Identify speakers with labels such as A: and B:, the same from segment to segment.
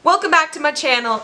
A: Welcome back to my channel.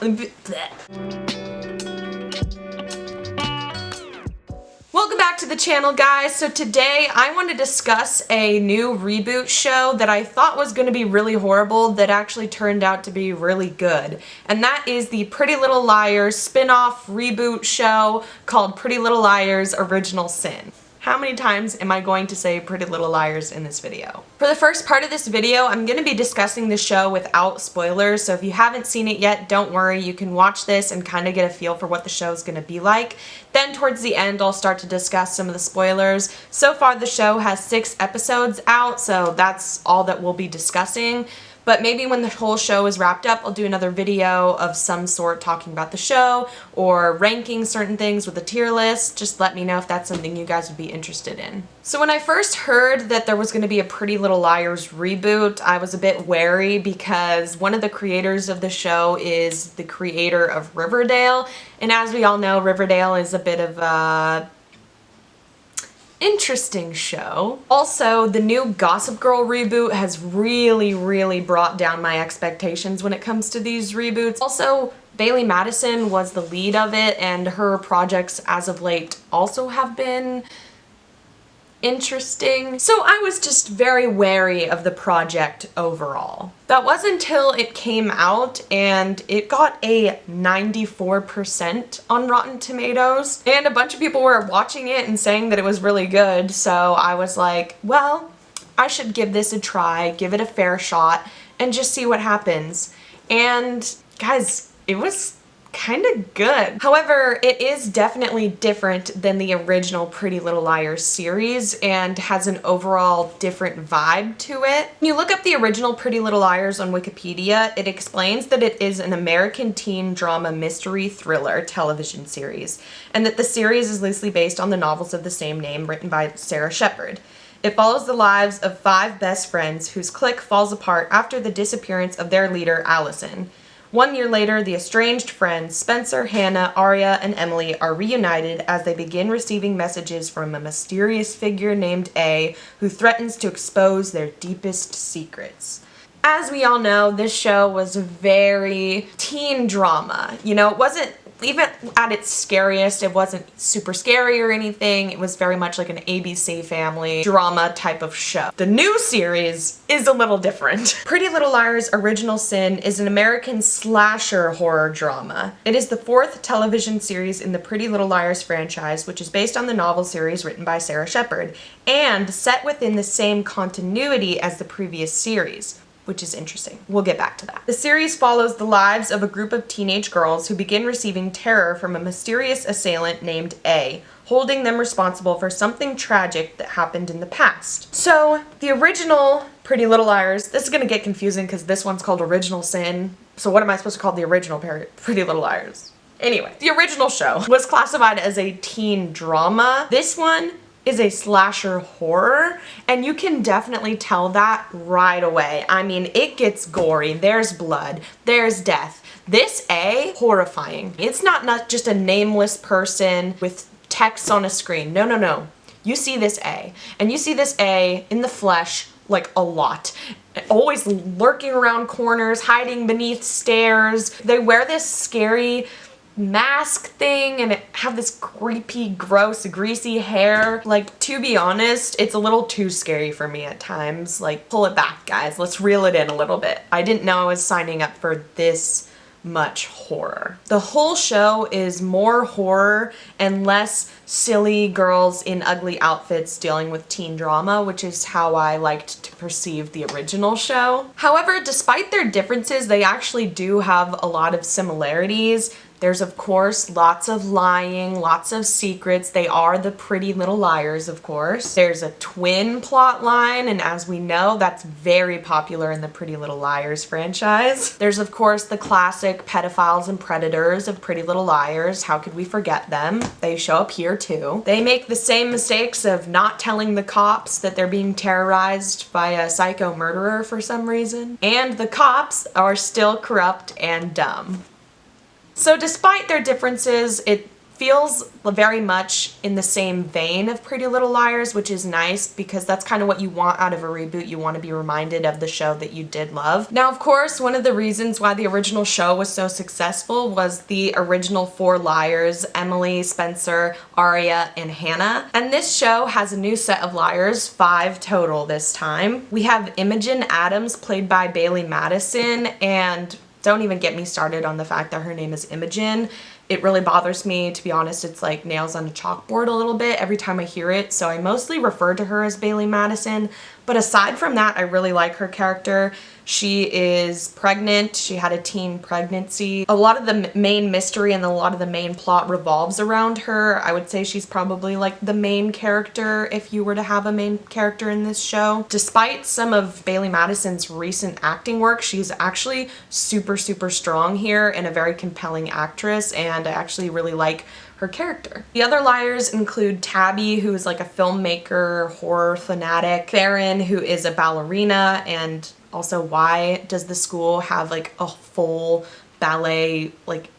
A: Welcome back to the channel, guys. So today I want to discuss a new reboot show that I thought was going to be really horrible that actually turned out to be really good. And that is the Pretty Little Liars spin-off reboot show called Pretty Little Liars Original Sin. How many times am I going to say Pretty Little Liars in this video? For the first part of this video, I'm going to be discussing the show without spoilers, so if you haven't seen it yet, don't worry, you can watch this and kind of get a feel for what the show is going to be like. Then towards the end, I'll start to discuss some of the spoilers. So far, the show has 6 episodes out, so that's all that we'll be discussing. But maybe when the whole show is wrapped up, I'll do another video of some sort talking about the show or ranking certain things with a tier list. Just let me know if that's something you guys would be interested in. So when I first heard that there was going to be a Pretty Little Liars reboot, I was a bit wary because one of the creators of the show is the creator of Riverdale. And as we all know, Riverdale is a bit of a interesting show. Also, the new Gossip Girl reboot has really brought down my expectations when it comes to these reboots. Also, Bailey Madison was the lead of it, and her projects as of late also have been interesting. So I was just very wary of the project overall. That was until it came out and it got a 94% on Rotten Tomatoes, and a bunch of people were watching it and saying that it was really good, so I was like, well, I should give this a try, give it a fair shot, and just see what happens. And guys, it was kind of good. However, it is definitely different than the original Pretty Little Liars series and has an overall different vibe to it. When you look up the original Pretty Little Liars on Wikipedia, it explains that it is an American teen drama mystery thriller television series, and that the series is loosely based on the novels of the same name written by Sarah Shepard. It follows the lives of 5 best friends whose clique falls apart after the disappearance of their leader, Allison. 1 year later, the estranged friends Spencer, Hannah, Aria, and Emily are reunited as they begin receiving messages from a mysterious figure named A, who threatens to expose their deepest secrets. As we all know, this show was very teen drama. You know, it wasn't, even at its scariest, it wasn't super scary or anything. It was very much like an ABC Family drama type of show. The new series is a little different. Pretty Little Liars Original Sin is an American slasher horror drama. It is the 4th television series in the Pretty Little Liars franchise, which is based on the novel series written by Sarah Shepard, and set within the same continuity as the previous series, which is interesting. We'll get back to that. The series follows the lives of a group of teenage girls who begin receiving terror from a mysterious assailant named A, holding them responsible for something tragic that happened in the past. So, the original Pretty Little Liars, this is gonna get confusing because this one's called Original Sin, so what am I supposed to call the original Pretty Little Liars? Anyway, the original show was classified as a teen drama. This one is a slasher horror, and you can definitely tell that right away. I mean, it gets gory, there's blood, there's death. This A, horrifying. It's not just a nameless person with text on a screen. No. You see this A, and you see this A in the flesh like a lot. Always lurking around corners, hiding beneath stairs. They wear this scary mask thing and have this creepy, gross, greasy hair. Like, to be honest, it's a little too scary for me at times. Like, pull it back, guys. Let's reel it in a little bit. I didn't know I was signing up for this much horror. The whole show is more horror and less silly girls in ugly outfits dealing with teen drama, which is how I liked to perceive the original show. However, despite their differences, they actually do have a lot of similarities. There's, of course, lots of lying, lots of secrets. They are the Pretty Little Liars, of course. There's a twin plot line, and as we know, that's very popular in the Pretty Little Liars franchise. There's, of course, the classic pedophiles and predators of Pretty Little Liars. How could we forget them? They show up here, too. They make the same mistakes of not telling the cops that they're being terrorized by a psycho murderer for some reason. And the cops are still corrupt and dumb. So despite their differences, it feels very much in the same vein of Pretty Little Liars, which is nice because that's kind of what you want out of a reboot. You want to be reminded of the show that you did love. Now, of course, one of the reasons why the original show was so successful was the original 4 liars, Emily, Spencer, Aria, and Hannah. And this show has a new set of liars, 5 total this time. We have Imogen Adams, played by Bailey Madison, and don't even get me started on the fact that her name is Imogen. It really bothers me, to be honest. It's like nails on a chalkboard a little bit every time I hear it, so I mostly refer to her as Bailey Madison. But aside from that, I really like her character. She is pregnant. She had a teen pregnancy. A lot of the main mystery and a lot of the main plot revolves around her. I would say she's probably like the main character if you were to have a main character in this show. Despite some of Bailey Madison's recent acting work, she's actually super, super strong here and a very compelling actress, and I actually really like her character. The other liars include Tabby, who is like a filmmaker, horror fanatic, Farron, who is a ballerina, and also why does the school have like a full ballet like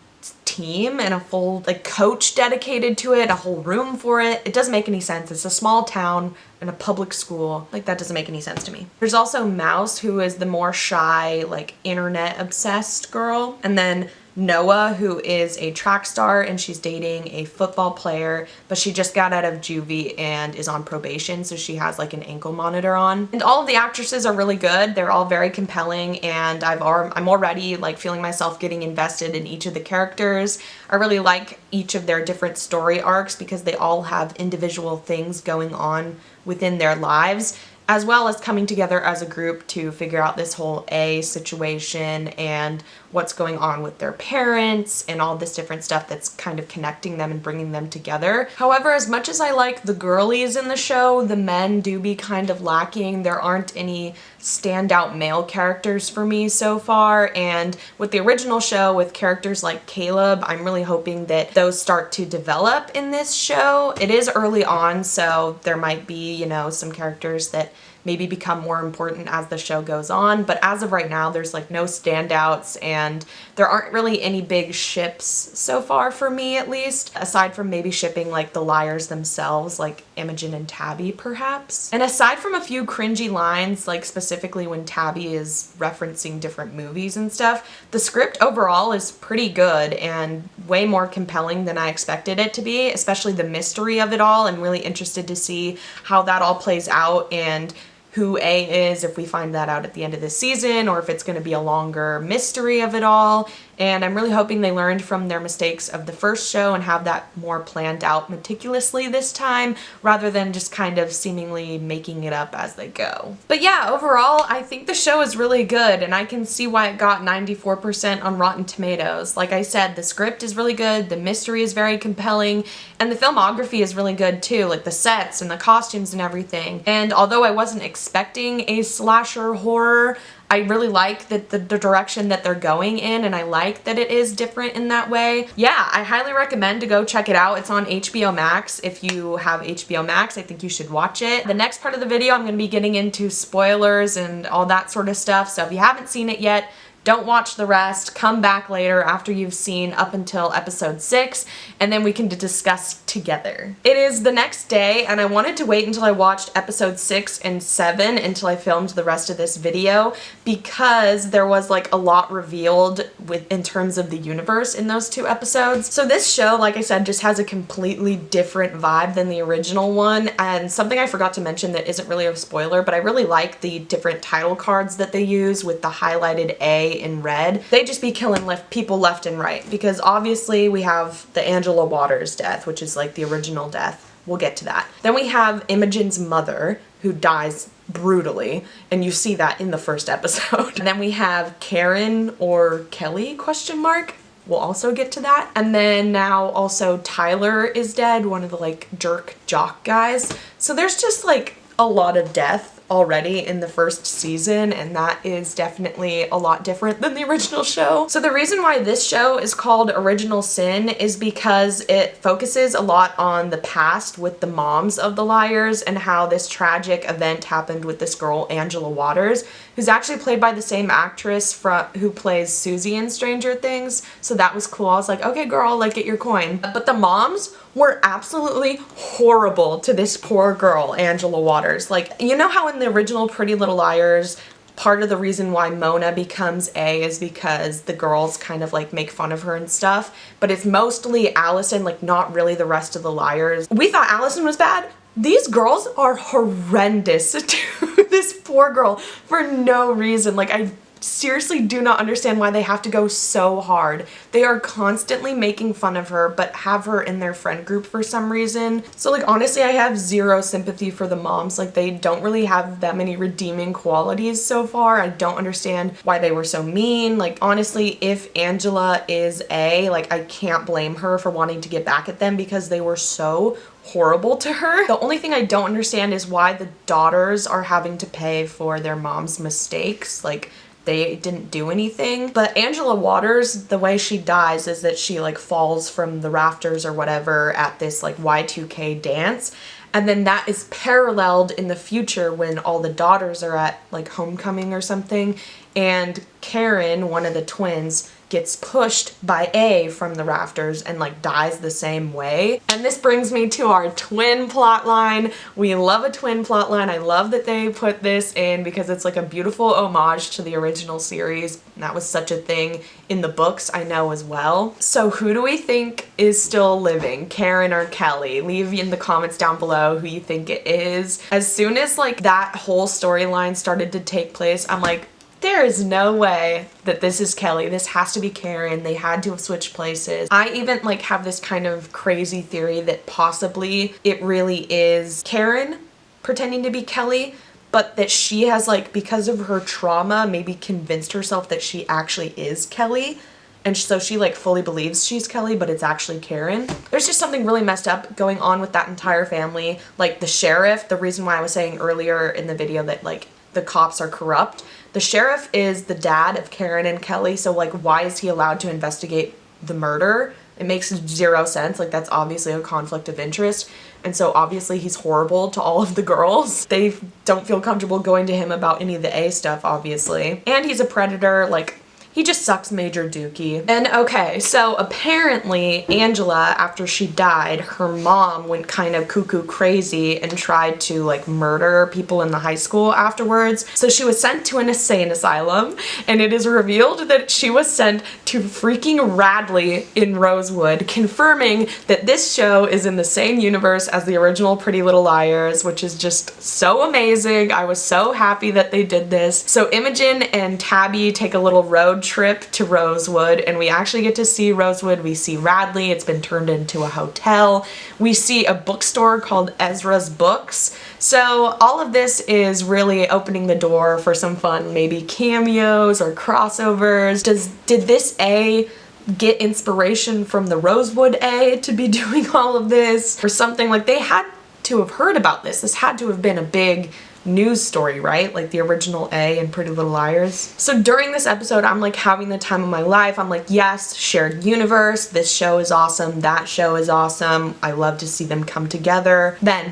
A: team and a full like coach dedicated to it, a whole room for it? It doesn't make any sense. It's a small town in a public school. Like, that doesn't make any sense to me. There's also Mouse, who is the more shy, like internet obsessed girl, and then Noah, who is a track star and she's dating a football player, but she just got out of juvie and is on probation, so she has like an ankle monitor on. And all of the actresses are really good. They're all very compelling, and I'm already like feeling myself getting invested in each of the characters. I really like each of their different story arcs because they all have individual things going on within their lives, as well as coming together as a group to figure out this whole A situation and what's going on with their parents and all this different stuff that's kind of connecting them and bringing them together. However, as much as I like the girlies in the show, the men do be kind of lacking. There aren't any standout male characters for me so far, and with the original show with characters like Caleb, I'm really hoping that those start to develop in this show. It is early on, so there might be, you know, some characters that maybe become more important as the show goes on, but as of right now, there's like no standouts, and there aren't really any big ships so far for me, at least, aside from maybe shipping like the liars themselves, like Imogen and Tabby perhaps. And aside from a few cringy lines, like specifically when Tabby is referencing different movies and stuff, the script overall is pretty good and way more compelling than I expected it to be, especially the mystery of it all. I'm really interested to see how that all plays out and who A is, if we find that out at the end of this season, or if it's going to be a longer mystery of it all. And I'm really hoping they learned from their mistakes of the first show and have that more planned out meticulously this time, rather than just kind of seemingly making it up as they go. But yeah, overall, I think the show is really good, and I can see why it got 94% on Rotten Tomatoes. Like I said, the script is really good, the mystery is very compelling, and the filmography is really good too, like the sets and the costumes and everything. And although I wasn't expecting a slasher horror, I really like that the direction that they're going in, and I like that it is different in that way. Yeah, I highly recommend to go check it out. It's on HBO Max. If you have HBO Max, I think you should watch it. The next part of the video, I'm going to be getting into spoilers and all that sort of stuff, so if you haven't seen it yet, don't watch the rest. Come back later after you've seen up until episode 6, and then we can discuss together. It is the next day, and I wanted to wait until I watched episode 6 and 7 until I filmed the rest of this video, because there was like a lot revealed in terms of the universe in those 2 episodes. So this show, like I said, just has a completely different vibe than the original one, and something I forgot to mention that isn't really a spoiler, but I really like the different title cards that they use with the highlighted A in red. They just be killing people left and right, because obviously we have the Angela Waters death, which is like the original death. We'll get to that. Then we have Imogen's mother, who dies brutally, and you see that in the first episode. And then we have Karen, or Kelly, question mark. We'll also get to that. And then now also Tyler is dead, one of the like jerk jock guys. So there's just like a lot of death already in the first season, and that is definitely a lot different than the original show. So the reason why this show is called Original Sin is because it focuses a lot on the past with the moms of the liars and how this tragic event happened with this girl, Angela Waters, who's actually played by the same actress who plays Susie in Stranger Things. So that was cool. I was like, okay girl, like get your coin. But the moms were absolutely horrible to this poor girl, Angela Waters. Like, you know how in the original Pretty Little Liars, part of the reason why Mona becomes A is because the girls kind of like make fun of her and stuff, but it's mostly Allison, like not really the rest of the liars. We thought Allison was bad. These girls are horrendous to this poor girl for no reason. Like, I seriously do not understand why they have to go so hard. They are constantly making fun of her, but have her in their friend group for some reason. So like, honestly, I have zero sympathy for the moms. Like, they don't really have that many redeeming qualities so far. I don't understand why they were so mean. Like, honestly, if Angela is A, like, I can't blame her for wanting to get back at them because they were so horrible to her. The only thing I don't understand is why the daughters are having to pay for their mom's mistakes. Like, they didn't do anything. But Angela Waters, the way she dies is that she like falls from the rafters or whatever at this like Y2K dance. And then that is paralleled in the future when all the daughters are at like homecoming or something. And Karen, one of the twins, gets pushed by A from the rafters and like dies the same way. And this brings me to our twin plot line. We love a twin plot line. I love that they put this in because it's like a beautiful homage to the original series. And that was such a thing in the books, I know as well. So who do we think is still living, Karen or Kelly? Leave in the comments down below who you think it is. As soon as like that whole storyline started to take place, I'm like, there is no way that this is Kelly. This has to be Karen. They had to have switched places. I even like have this kind of crazy theory that possibly it really is Karen pretending to be Kelly, but that she has like, because of her trauma, maybe convinced herself that she actually is Kelly. And so she like fully believes she's Kelly, but it's actually Karen. There's just something really messed up going on with that entire family. Like the sheriff, the reason why I was saying earlier in the video that like the cops are corrupt. The sheriff is the dad of Karen and Kelly, so like why is he allowed to investigate the murder? It makes zero sense. Like, that's obviously a conflict of interest. And so obviously he's horrible to all of the girls. They don't feel comfortable going to him about any of the A stuff, obviously. And he's a predator. Like, he just sucks major dookie. And okay, so apparently Angela, after she died, her mom went kind of cuckoo crazy and tried to like murder people in the high school afterwards. So she was sent to an insane asylum, and it is revealed that she was sent to freaking Radley in Rosewood, confirming that this show is in the same universe as the original Pretty Little Liars, which is just so amazing. I was so happy that they did this. So Imogen and Tabby take a little road trip to Rosewood, and we actually get to see Rosewood. We see Radley. It's been turned into a hotel. We see a bookstore called Ezra's Books. So all of this is really opening the door for some fun, maybe cameos or crossovers. Did this A get inspiration from the Rosewood A to be doing all of this or something? Like, they had to have heard about this. This had to have been a big news story, right? Like the original A and Pretty Little Liars. So during this episode, I'm like having the time of my life. I'm like, yes, shared universe. This show is awesome. That show is awesome. I love to see them come together. Then,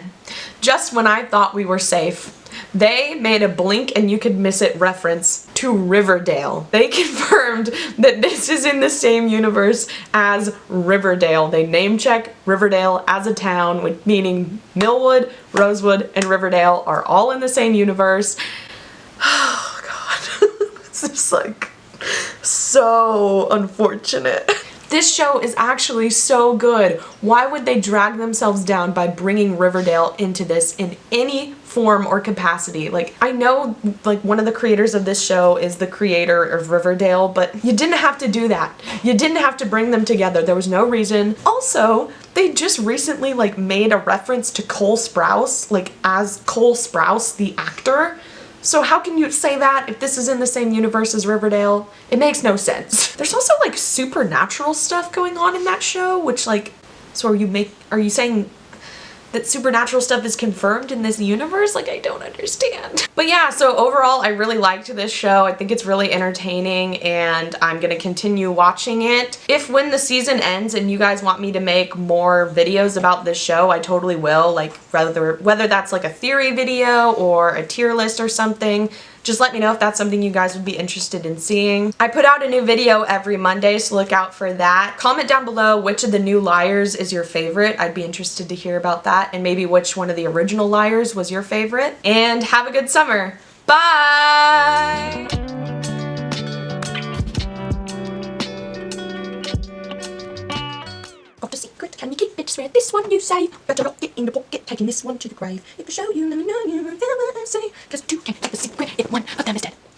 A: just when I thought we were safe, they made a blink and you could miss it reference to Riverdale. They confirmed that this is in the same universe as Riverdale. They name check Riverdale as a town, meaning Millwood, Rosewood, and Riverdale are all in the same universe. Oh god. It's just like so unfortunate. This show is actually so good. Why would they drag themselves down by bringing Riverdale into this in any form or capacity? Like, I know like one of the creators of this show is the creator of Riverdale, but you didn't have to do that. You didn't have to bring them together. There was no reason. Also, they just recently like made a reference to Cole Sprouse, like as Cole Sprouse, the actor. So how can you say that if this is in the same universe as Riverdale? It makes no sense. There's also like supernatural stuff going on in that show, which like, so are you saying that supernatural stuff is confirmed in this universe? Like, I don't understand. But yeah, so overall, I really liked this show. I think it's really entertaining, and I'm gonna continue watching it. If when the season ends and you guys want me to make more videos about this show, I totally will. Like, whether that's like a theory video or a tier list or something, Just let me know if that's something you guys would be interested in seeing. I put out a new video every Monday, so look out for that. Comment down below which of the new liars is your favorite. I'd be interested to hear about that, and maybe which one of the original liars was your favorite. And have a good summer. Bye! Got a secret, can you keep it? Swear this one you say. Better lock it in the pocket, taking this one to the grave. If I show you, let me know you will say. 'Cause two can